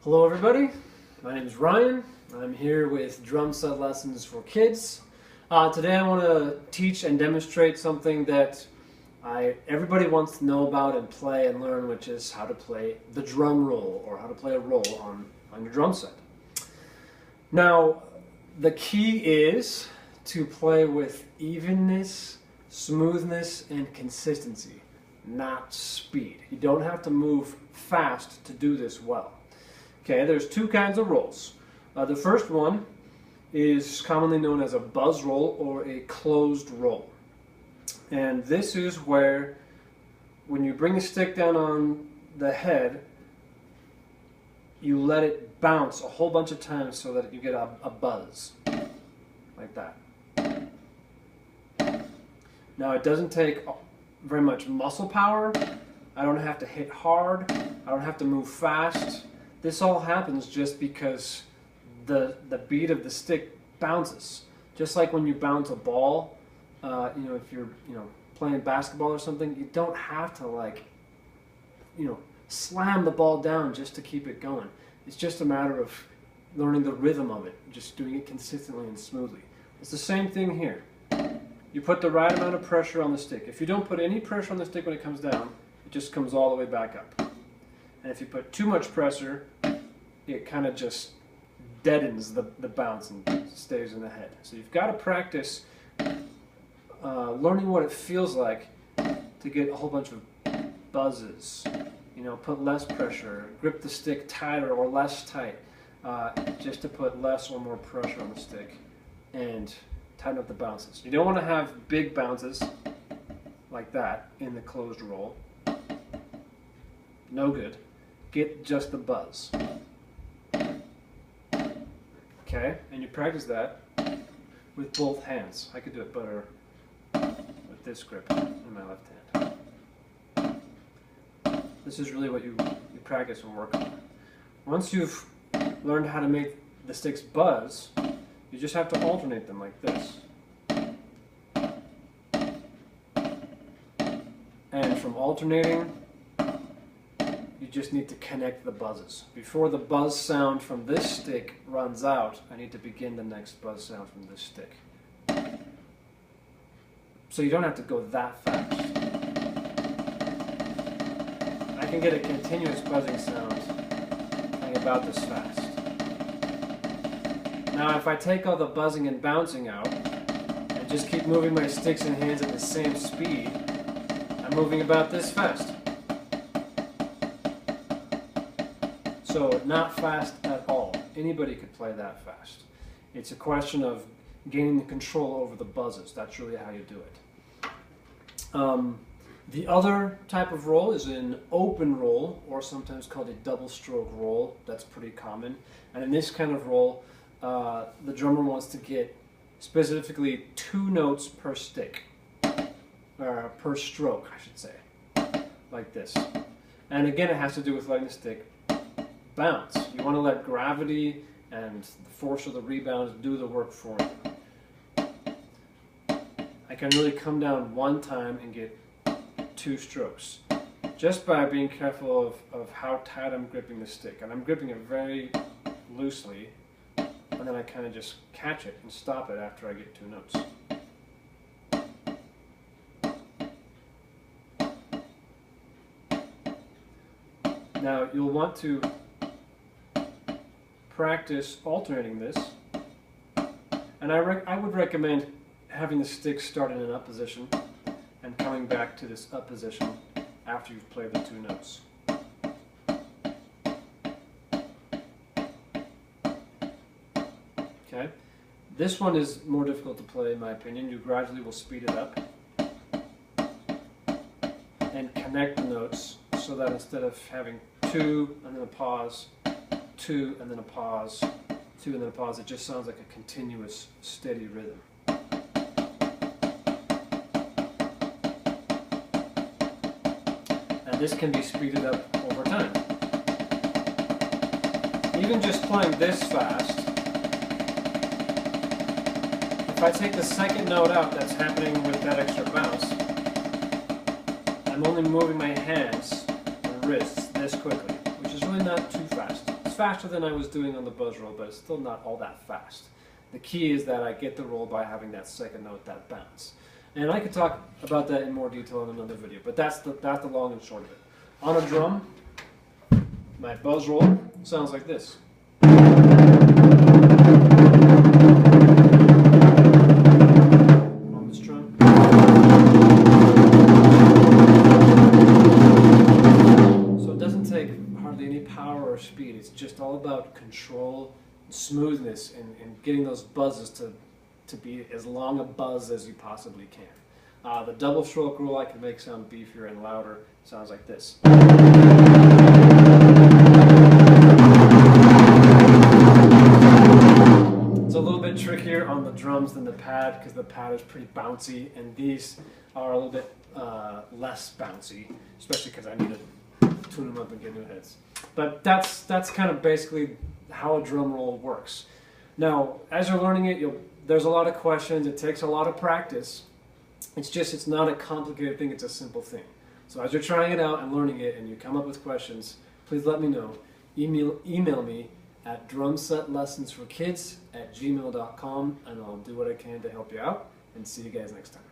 Hello everybody, my name is Ryan. I'm here with drum set lessons for kids. Today I want to teach and demonstrate something that everybody wants to know about and play and learn, which is how to play the drum roll, or how to play a roll on your drum set. Now, the key is to play with evenness, smoothness, and consistency, not speed. You don't have to move fast to do this well. Okay, there's two kinds of rolls. The first one is commonly known as a buzz roll or a closed roll. And this is where, when you bring the stick down on the head, you let it bounce a whole bunch of times so that you get a buzz, like that. Now, it doesn't take very much muscle power. I don't have to hit hard. I don't have to move fast. This all happens just because the beat of the stick bounces. Just like when you bounce a ball, if you're playing basketball or something, you don't have to slam the ball down just to keep it going. It's just a matter of learning the rhythm of it, just doing it consistently and smoothly. It's the same thing here. You put the right amount of pressure on the stick. If you don't put any pressure on the stick when it comes down, it just comes all the way back up. And if you put too much pressure, it kind of just deadens the bounce and stays in the head. So you've got to practice learning what it feels like to get a whole bunch of buzzes. Put less pressure, grip the stick tighter or less tight, just to put less or more pressure on the stick and tighten up the bounces. You don't want to have big bounces like that in the closed roll. No good. Get just the buzz. Okay, and you practice that with both hands. I could do it better with this grip in my left hand. This is really what you practice and work on. Once you've learned how to make the sticks buzz, you just have to alternate them like this. And from alternating, you just need to connect the buzzes. Before the buzz sound from this stick runs out, I need to begin the next buzz sound from this stick. So you don't have to go that fast. I can get a continuous buzzing sound going about this fast. Now if I take all the buzzing and bouncing out and just keep moving my sticks and hands at the same speed, I'm moving about this fast. So not fast at all. Anybody could play that fast. It's a question of gaining the control over the buzzes. That's really how you do it. The other type of roll is an open roll, or sometimes called a double stroke roll. That's pretty common. And in this kind of roll, the drummer wants to get specifically 2 notes per stick, or per stroke, I should say, like this. And again, it has to do with letting the stick bounce. You want to let gravity and the force of the rebound do the work for you. I can really come down one time and get 2 strokes, just by being careful of how tight I'm gripping the stick. And I'm gripping it very loosely, and then I kind of just catch it and stop it after I get 2 notes. Now you'll want to practice alternating this, and I would recommend having the stick start in an up position and coming back to this up position after you've played the 2 notes. Okay, this one is more difficult to play in my opinion. You gradually will speed it up and connect the notes so that instead of having 2 and then a pause, 2 and then a pause, 2 and then a pause, it just sounds like a continuous steady rhythm. And this can be speeded up over time. Even just playing this fast, if I take the second note out that's happening with that extra bounce, I'm only moving my hands and wrists this quickly, which is really not too fast. It's faster than I was doing on the buzz roll, but it's still not all that fast. The key is that I get the roll by having that second note, that bounce. And I could talk about that in more detail in another video, but that's the long and short of it. On a drum, my buzz roll sounds like this. On this drum. So it doesn't take hardly any power or speed. It's just all about control, smoothness, and getting those buzzes to be as long a buzz as you possibly can. The double stroke roll I can make sound beefier and louder. Sounds like this. It's a little bit trickier on the drums than the pad because the pad is pretty bouncy, and these are a little bit less bouncy, especially because I need to tune them up and get new heads. But that's kind of basically how a drum roll works. Now, as you're learning it, there's a lot of questions. It takes a lot of practice. It's not a complicated thing. It's a simple thing. So as you're trying it out and learning it, and you come up with questions, please let me know. Email me at drumsetlessonsforkids@gmail.com, and I'll do what I can to help you out. And see you guys next time.